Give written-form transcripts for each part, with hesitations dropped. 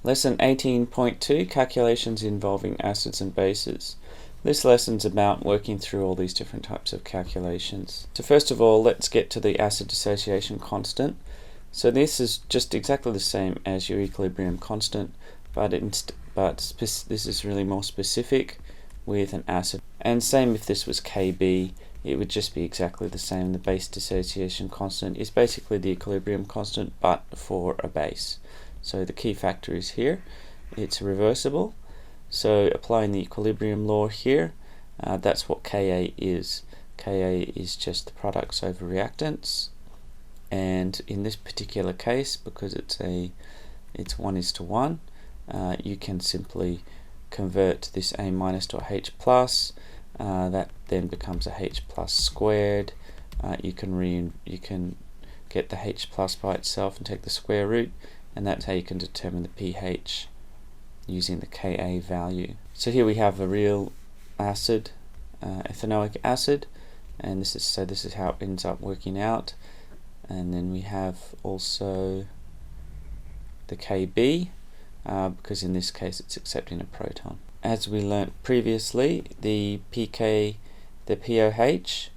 Lesson 18.2, Calculations involving acids and bases. This lesson's about working through all these different types of calculations. So first of all, let's get to the acid dissociation constant. So this is just exactly the same as your equilibrium constant, but this is really more specific with an acid. And same if this was Kb, it would just be exactly the same. The base dissociation constant is basically the equilibrium constant, but for a base. So the key factor is here, it's reversible. So applying the equilibrium law here, that's what Ka is. Ka is just the products over reactants, and in this particular case, because it's 1:1, you can simply convert this A minus to a H plus. That then becomes a H plus squared. You can get the H plus by itself and take the square root, and that's how you can determine the pH using the Ka value. So here we have a real acid, ethanoic acid, and this is how it ends up working out. And then we have also the Kb, because in this case it's accepting a proton. As we learnt previously, the pK, the pOH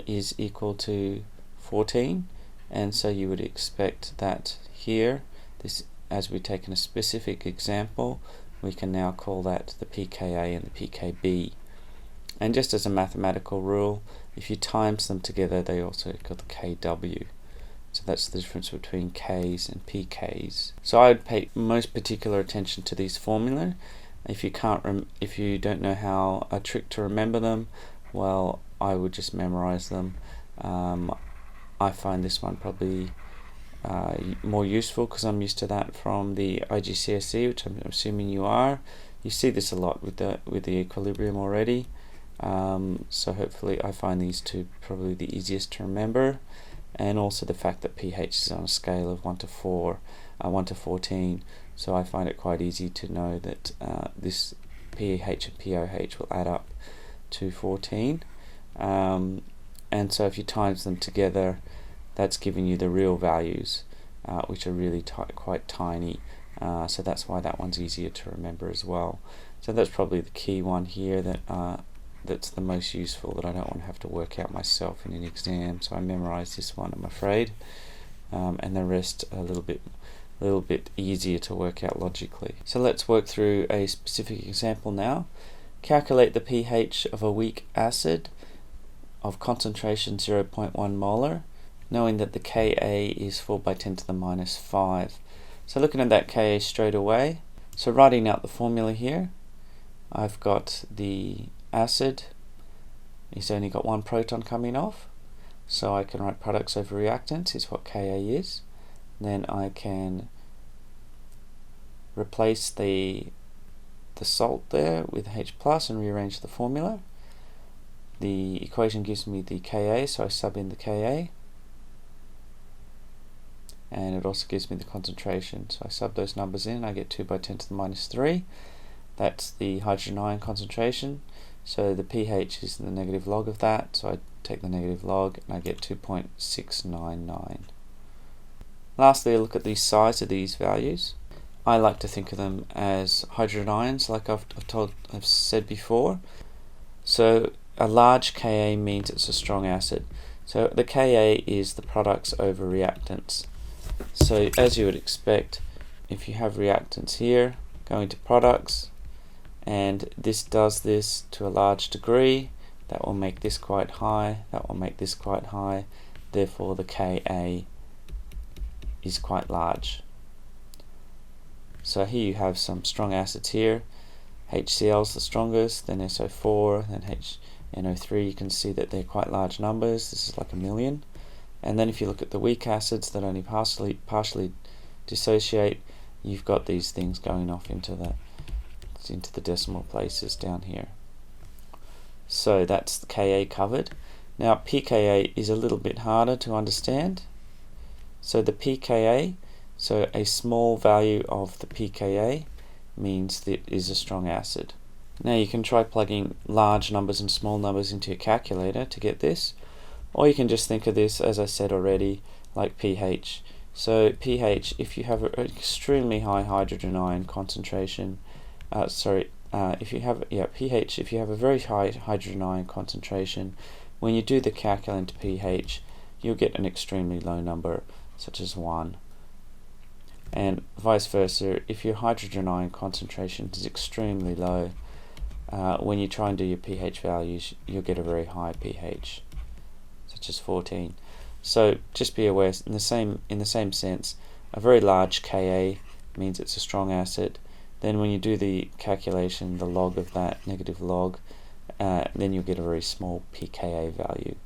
is equal to 14, and so you would expect that here, this, as we've taken a specific example, we can now call that the pKa and the pKb. And just as a mathematical rule, if you times them together, they also equal the Kw. So that's the difference between Ks and pKs. So I would pay most particular attention to these formulae. If you don't know how a trick to remember them, well, I would just memorize them. I find this one probably more useful because I'm used to that from the IGCSE, which I'm assuming you are. You see this a lot with the equilibrium already. So hopefully I find these two probably the easiest to remember, and also the fact that pH is on a scale of 1 to 14. So I find it quite easy to know that this pH and pOH will add up to 14. And so if you times them together, that's giving you the real values, which are really quite tiny. So that's why that one's easier to remember as well. So that's probably the key one here that's the most useful, that I don't want to have to work out myself in an exam. So I memorize this one, I'm afraid, and the rest a little bit easier to work out logically. So let's work through a specific example now. Calculate the pH of a weak acid of concentration 0.1 molar, knowing that the Ka is 4 by 10 to the minus 5. So looking at that Ka straight away, so writing out the formula here, I've got the acid, it's only got one proton coming off, so I can write products over reactants is what Ka is. Then I can replace the salt there with H plus and rearrange the formula. The equation gives me the Ka, so I sub in the Ka, and it also gives me the concentration, so I sub those numbers in. I get 2 by 10 to the minus 3. That's the hydrogen ion concentration, so the pH is the negative log of that, so I take the negative log and I get 2.699. Lastly, I look at the size of these values. I like to think of them as hydrogen ions, like I've said before. So a large Ka means it's a strong acid. So the Ka is the products over reactants. So as you would expect, if you have reactants here going to products, and this does this to a large degree, that will make this quite high, that will make this quite high, therefore the Ka is quite large. So here you have some strong acids here. HCl is the strongest, then SO4, then NO3. You can see that they're quite large numbers. This is like 1 million. And then if you look at the weak acids that only partially dissociate, you've got these things going off into the decimal places down here. So that's the Ka covered. Now pKa is a little bit harder to understand. So the pKa, so a small value of the pKa means that it is a strong acid. Now you can try plugging large numbers and small numbers into your calculator to get this, or you can just think of this, as I said already, like pH. So pH, if you have an extremely high hydrogen ion concentration, if you have pH, if you have a very high hydrogen ion concentration, when you do the calculant pH, you'll get an extremely low number, such as 1. And vice versa, if your hydrogen ion concentration is extremely low, when you try and do your pH values, you'll get a very high pH, such as 14. So just be aware, in the same sense, a very large Ka means it's a strong acid. Then when you do the calculation, the log of that, negative log, then you'll get a very small pKa value.